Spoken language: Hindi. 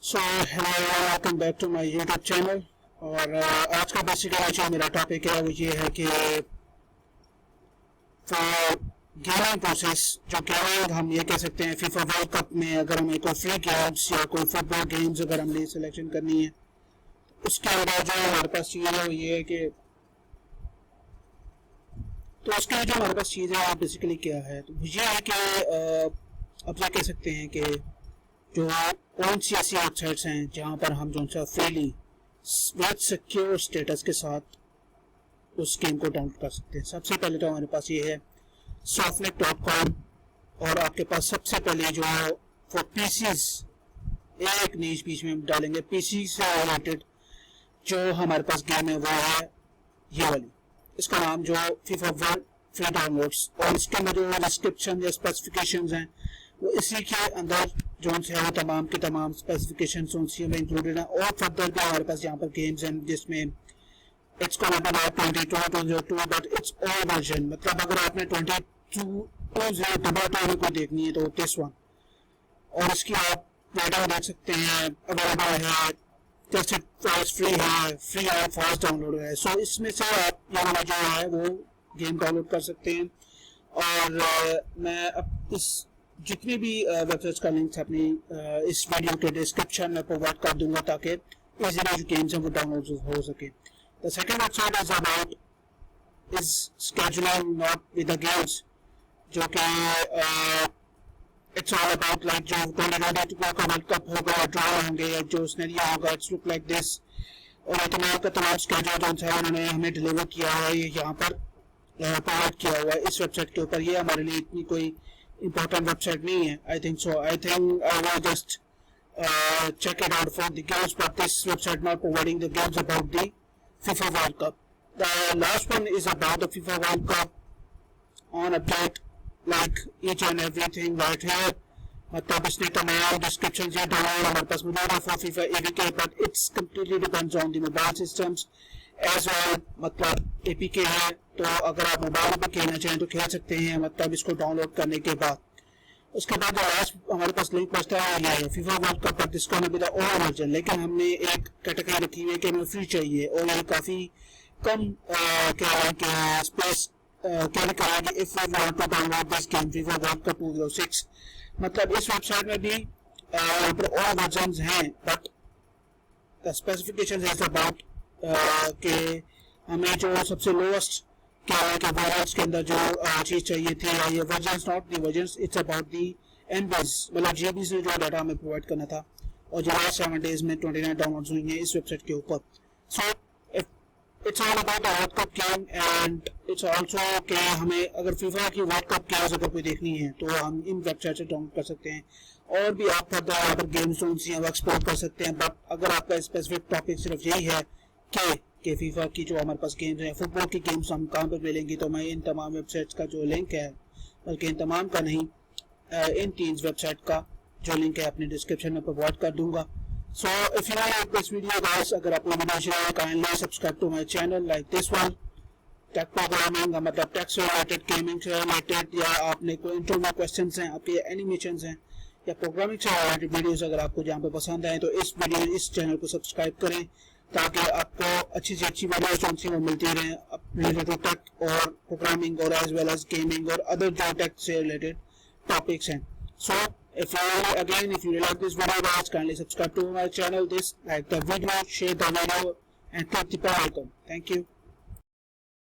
So hello, welcome back to my YouTube channel. और आज का बेसिकली जो मेरा टॉपिक है वो ये है कि गेमिंग प्रोसेस, जो गेमिंग हम ये कह सकते हैं फीफा वर्ल्ड कप में अगर हमें कोई फ्री गेम्स या कोई फुटबॉल गेम्स अगर हमने सिलेक्शन करनी है, उसके अंदर जो हमारे पास चीज़ है वो ये है कि तो उसके जो हमारे पास चीज़ है वो बेसिकली क्या है, तो ये है कि अब ये कह सकते हैं कि जो कौन सी ऐसी वेबसाइट्स हैं जहाँ पर हम जो सा फ्रीली विद सिक्योर स्टेटस के साथ उस गेम को डाउनलोड कर सकते हैं। सबसे पहले तो हमारे पास ये है softnet.com, और आपके पास सबसे पहले जो फॉर पीसीज एक नीच बीच में डालेंगे पीसी से रिलेटेड जो हमारे पास गेम है वो है ये वाली, इसका नाम जो फीफा वर्ल्ड फ्री डाउनलोड्स, और इसके अंदर जो डिस्क्रिप्शन या स्पेसिफिकेशंस हैं वो इसी के अंदर जो है वो तमाम के तमाम स्पेसिफिकेशंस उसी में इंक्लूडेड हैं। और फर्दर भी हमारे पास यहाँ पर गेम्स हैं जिसमें it's gonna be not 22.2 but it's all version, मतलब अगर आपने 22.0 को देखनी है तो दिस वन, और इसकी आप रेटिंग देख सकते हैं, अवेलेबल है, टेस्टेड प्राइस फ्री है, फास्ट डाउनलोड है। सो इसमें से आप यहाँ जो है वो गेम डाउनलोड कर सकते हैं। और मैं अब इस जितनी भी वेबसाइट्स का लिंक अपनी इस वीडियो के डिस्क्रिप्शन में प्रोवाइड कर दूंगा ताकि इजीली जो गेम्स हैं वो डाउनलोड हो सके। The second website is about is scheduling not with the games, जो कि इट्स ऑल अबाउट लाइक जो 2022 का वर्ल्ड कप होगा, ड्रॉ होंगे या जो सिनेरियो होगा, इट्स लुक लाइक दिस। और तमाम का तमाम स्केड्यूल जो है उन्होंने हमें डिलीवर किया है, ये यहाँ पर प्रोवाइड किया हुआ है इस वेबसाइट के ऊपर। ये हमारे लिए इतनी कोई important website नहीं है, I think so. I think I will just check it out for the games, but this website not providing the games about the FIFA World Cup. The last one is about the FIFA World Cup on update, like each and everything right here. मतलब इसने तमाम डिस्क्रिप्शन से डाउनलोड हमारे पास मौजूद है for FIFA APK, but it's completely depends on the mobile systems as well. मतलब एपीके है तो अगर आप मोबाइल पर खेलना चाहें तो खेल सकते हैं, मतलब इसको डाउनलोड करने के बाद। उसके बाद लास्ट हमारे पास लिंक बचता है ये है फीफा वर्ल्ड कप, बट इसको भी द ऑल वर्जन, लेकिन हमने एक कैटेगरी रखी हुई है कि हमें फ्री चाहिए, और ये काफ़ी कम क्या है कि स्पेस क्या करेंगे if we want to download this game FIFA world cup 2006। मतलब इस वेबसाइट में भी यहाँ पर ऑल वर्जन हैं, but the specification is about कि हमें जो सबसे लोएस्ट क्या है कि वर्जन्स के अंदर जो चीज़ चाहिए थी, ये versions not the versions, it's about the MBs, मतलब जीबीज में जो डाटा हमें प्रोवाइड करना था, और जो लास्ट 7 डेज में 29 डाउनलोड्स हुई हैं इस वेबसाइट के ऊपर। So it's all about the world cup game, and it's also कि हमें अगर फीफा की वर्ल्ड कप गेम्स अगर कोई देखनी है तो हम इन वेबसाइट से डाउनलोड कर सकते हैं, और भी आप फर्दर यहाँ पर गेम्स वो एक्सप्लोर कर सकते हैं। बट अगर आपका स्पेसिफिक टॉपिक सिर्फ यही है कि फीफा की जो हमारे पास गेम्स हैं, फुटबॉल की गेम्स हम कहाँ पर मिलेंगी, तो मैं इन तमाम वेबसाइट्स का जो लिंक है, बल्कि इन तमाम का नहीं, इन 3 वेबसाइट का जो लिंक है अपने डिस्क्रिप्शन में प्रोवाइड कर दूंगा। So if you like this video guys, अगर आपको वीडियो अच्छी लगे kindly subscribe to my channel like this one, tech programming, मतलब टेक से रिलेटेड, गेमिंग से रिलेटेड, या आपने कोई इंटरव्यू क्वेश्चन हैं, आपके एनिमेशन हैं या प्रोग्रामिंग से रिलेटेड वीडियोस अगर आपको जहाँ पे पसंद आए तो इस चैनल को सब्सक्राइब करें ताकि आपको अच्छी से अच्छी वीडियोस जो वो मिलती रहें रिलेटेड टेक और प्रोग्रामिंग और एज वेल एज गेमिंग और अदर जो टेक से रिलेटेड टॉपिक्स हैं। सो if you like this video guys, kindly subscribe to my channel, like the video, share the video and click the bell icon. Thank you.